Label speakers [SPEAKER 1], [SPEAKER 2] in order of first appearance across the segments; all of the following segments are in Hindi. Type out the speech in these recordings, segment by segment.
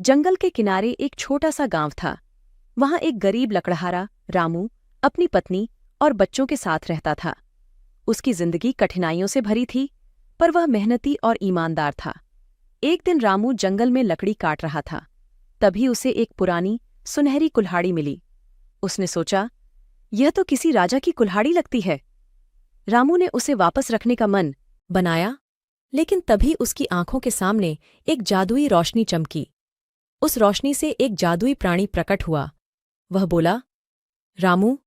[SPEAKER 1] जंगल के किनारे एक छोटा सा गांव था। वहां एक गरीब लकड़हारा रामू अपनी पत्नी और बच्चों के साथ रहता था। उसकी जिंदगी कठिनाइयों से भरी थी, पर वह मेहनती और ईमानदार था। एक दिन रामू जंगल में लकड़ी काट रहा था। तभी उसे एक पुरानी सुनहरी कुल्हाड़ी मिली। उसने सोचा, यह तो किसी राजा की कुल्हाड़ी लगती है। रामू ने उसे वापस रखने का मन बनाया, लेकिन तभी उसकी आंखों के सामने एक जादुई रोशनी चमकी। उस रोशनी से एक जादुई प्राणी प्रकट हुआ। वह बोला, रामू,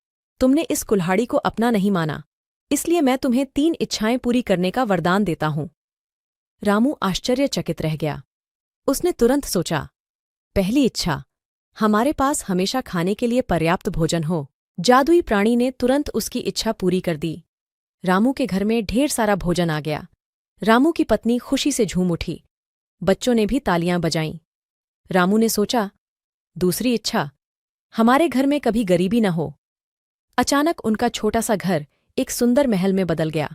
[SPEAKER 1] तुमने इस कुल्हाड़ी को अपना नहीं माना, इसलिए मैं तुम्हें 3 इच्छाएं पूरी करने का वरदान देता हूं। रामू आश्चर्यचकित रह गया। उसने तुरंत सोचा, पहली इच्छा, हमारे पास हमेशा खाने के लिए पर्याप्त भोजन हो। जादुई प्राणी ने तुरंत उसकी इच्छा पूरी कर दी। रामू के घर में ढेर सारा भोजन आ गया। रामू की पत्नी खुशी से झूम उठी। बच्चों ने भी तालियां बजाईं। रामू ने सोचा, दूसरी इच्छा, हमारे घर में कभी गरीबी न हो। अचानक उनका छोटा सा घर एक सुंदर महल में बदल गया।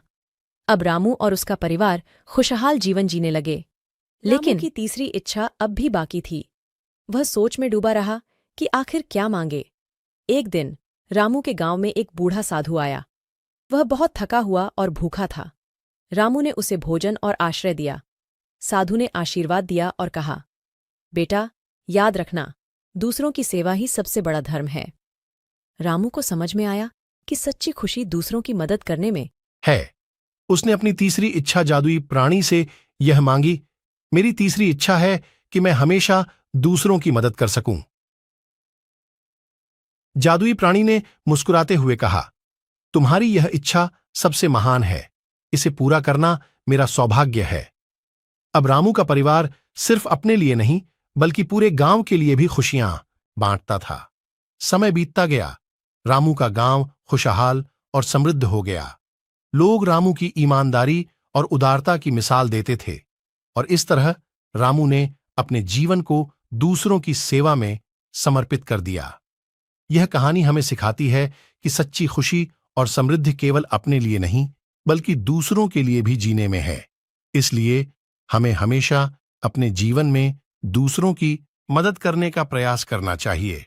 [SPEAKER 1] अब रामू और उसका परिवार खुशहाल जीवन जीने लगे। लेकिन की तीसरी इच्छा अब भी बाकी थी। वह सोच में डूबा रहा कि आखिर क्या मांगे। एक दिन रामू के गांव में एक बूढ़ा साधु आया। वह बहुत थका हुआ और भूखा था। रामू ने उसे भोजन और आश्रय दिया। साधु ने आशीर्वाद दिया और कहा, बेटा, याद रखना, दूसरों की सेवा ही सबसे बड़ा धर्म है। रामू को समझ में आया कि सच्ची खुशी दूसरों की मदद करने में
[SPEAKER 2] है। उसने अपनी तीसरी इच्छा जादुई प्राणी से यह मांगी, मेरी तीसरी इच्छा है कि मैं हमेशा दूसरों की मदद कर सकूं। जादुई प्राणी ने मुस्कुराते हुए कहा, तुम्हारी यह इच्छा सबसे महान है, इसे पूरा करना मेरा सौभाग्य है। अब रामू का परिवार सिर्फ अपने लिए नहीं, बल्कि पूरे गांव के लिए भी खुशियां बांटता था। समय बीतता गया। रामू का गांव खुशहाल और समृद्ध हो गया। लोग रामू की ईमानदारी और उदारता की मिसाल देते थे, और इस तरह रामू ने अपने जीवन को दूसरों की सेवा में समर्पित कर दिया। यह कहानी हमें सिखाती है कि सच्ची खुशी और समृद्धि केवल अपने लिए नहीं, बल्कि दूसरों के लिए भी जीने में है। इसलिए हमें हमेशा अपने जीवन में दूसरों की मदद करने का प्रयास करना चाहिए।